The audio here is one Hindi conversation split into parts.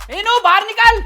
मीनू बाहर निकल।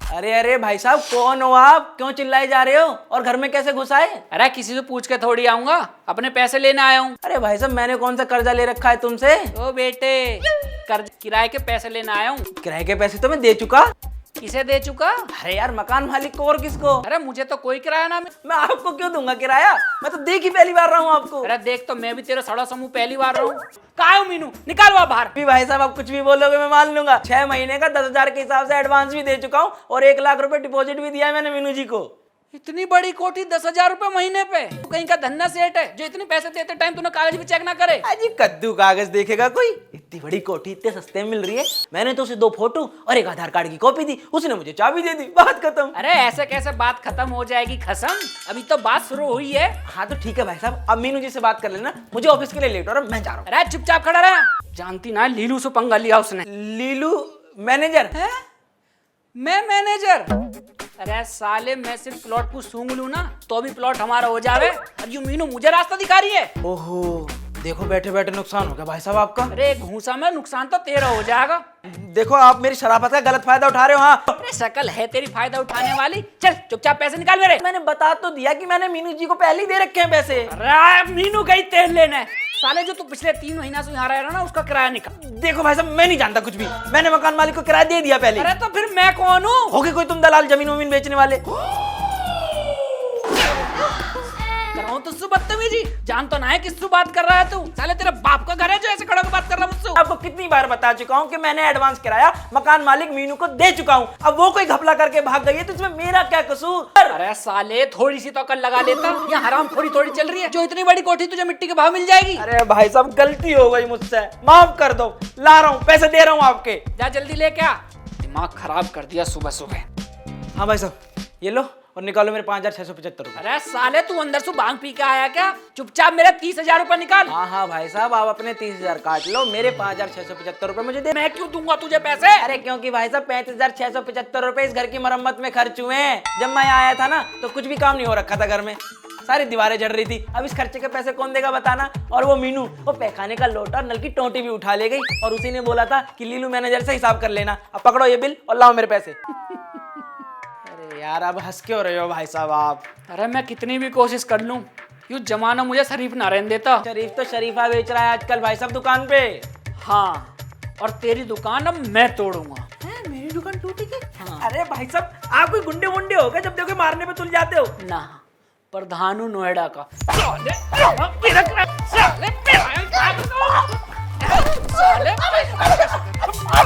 अरे अरे भाई साहब, कौन हो आप? क्यों चिल्लाए जा रहे हो? और घर में कैसे घुस आए? अरे किसी से पूछ के थोड़ी आऊंगा, अपने पैसे लेने आया हूँ। अरे भाई साहब, मैंने कौन सा कर्जा ले रखा है तुमसे? ओ बेटे, कर्ज किराए के पैसे लेने आया हूँ। किराए के पैसे तो मैं दे चुका। किसे दे चुका? अरे यार, मकान मालिक को, और किसको? अरे मुझे तो कोई किराया ना मिला। मैं आपको क्यों दूंगा किराया? मैं तो देख ही पहली बार रहा हूँ आपको। अरे देख तो मैं भी तेरा सड़ा समूह पहली बार रहा हूँ। कहाँ है मीनू? निकाल वहाँ बाहर। भी भाई साहब, आप कुछ भी बोलोगे मैं मान लूंगा। 6 महीने का 10,000 के हिसाब से एडवांस भी दे चुका हूँ और 1 लाख रुपए डिपॉजिट भी दिया है मैंने मीनू जी को। इतनी बड़ी कोठी 10,000 रुपए महीने पे? तू कहीं का धन्ना सेठ है जो इतने पैसे देते टाइम तूने कागज भी चेक ना करे? अजी कद्दू कागज देखेगा कोई? इतनी बड़ी कोठी इतने सस्ते में मिल रही है। मैंने तो उसे 2 फोटो और 1 आधार कार्ड की कॉपी दी, उसने मुझे चाबी दे दी, बात खत्म। अरे ऐसे कैसे बात खत्म हो जाएगी खसम? अभी तो बात शुरू हुई है। हाँ तो ठीक है भाई साहब, अब मीनू जी से बात कर लेना, मुझे ऑफिस के लिए लेट हो रहा है, मैं जा रहा हूँ। अरे चुपचाप खड़ा रहा। जानती ना लीलू से पंगा लिया उसने। लीलू मैनेजर है? मैं मैनेजर? अरे साले, मैं सिर्फ प्लॉट को सूंघ लूं ना तो भी प्लॉट हमारा हो जावे, और यू मीनू मुझे रास्ता दिखा रही है। ओहो, देखो बैठे बैठे नुकसान हो गया भाई साहब आपका। अरे घूसा में नुकसान तो तेरा हो जाएगा। देखो, आप मेरी शराफत का गलत फायदा उठा रहे हो। हाँ, अरे शक्ल है तेरी फायदा उठाने वाली। चल चुपचाप पैसे निकाल मेरे। मैंने बता तो दिया कि मैंने मीनू जी को पहले ही दे रखे हैं पैसे। अरे मीनू गई तेल लेने। साले, जो तू पिछले 3 महीना से यहाँ रह रहा ना, उसका किराया निकाल। देखो भाई साहब, मैं नहीं जानता कुछ भी, मैंने मकान मालिक को किराया दे दिया पहले। अरे तो फिर मैं कौन हूँ? होगे कोई तुम दलाल, जमीन वमीन बेचने वाले। कराऊं तुझसे बदतमीजी? जान तो ना है किससे बात कर रहा है तू? साले, तेरे बाप का घर है जो ऐसे खड़ा होकर बात कर रहा है मुझसे? आपको कितनी बार बता चुका हूँ कि मैंने एडवांस किराया मकान मालिक मीनू को दे चुका हूँ। अब वो कोई घपला करके भाग गई है तो इसमें मेरा क्या कसूर? अरे साले, थोड़ी सी तो अकल लगा लेता। यहाँ हरामखोरी थोड़ी चल रही है जो इतनी बड़ी कोठी तुझे मिट्टी के भाव मिल जाएगी। अरे भाई साहब, गलती हो गई मुझसे, माफ कर दो। ला रहा हूँ, पैसे दे रहा हूँ आपके। जा जल्दी लेके आ। दिमाग खराब कर दिया सुबह सुबह। हाँ भाई साहब, ये लो और निकालो मेरे 5,675 रुपए। अरे साले, तू अंदर से भांग पी के आया क्या? चुपचाप मेरे 30,000 रुपए निकाल। हाँ हाँ भाई साहब, आप अपने 30,000 काट लो, मेरे 5,675 रुपए मुझे दे। मैं क्यों दूंगा तुझे पैसे? अरे क्योंकि भाई साहब 35,675 रुपए इस घर की मरम्मत में खर्च हुए हैं। जब मैं आया था ना तो कुछ भी काम नहीं हो रखा था घर में, सारी दीवारें जड़ रही थी। अब इस खर्चे के पैसे कौन देगा बताना? और वो मीनू, वो पैखाने का लोटा और नल की टोटी भी उठा ले गई और उसी ने बोला था कि लीलू मैनेजर से हिसाब कर लेना। अब पकड़ो ये बिल और लाओ मेरे पैसे। अरे यार, अब हंस क्यों रहे हो भाई साहब आप? अरे मैं कितनी भी कोशिश कर लूं, यूं जमाना मुझे शरीफ ना रहने देता। शरीफ तो शरीफा बेच रहा है आजकल भाई साहब दुकान पे। हाँ, और तेरी दुकान अब मैं तोड़ूंगा। मेरी दुकान टूटी की? हाँ। अरे भाई साहब, आप कोई गुंडे वुंडे हो गए? जब देखो मारने पे तुल जाते हो। ना, प्रधानु नोएडा का। साले,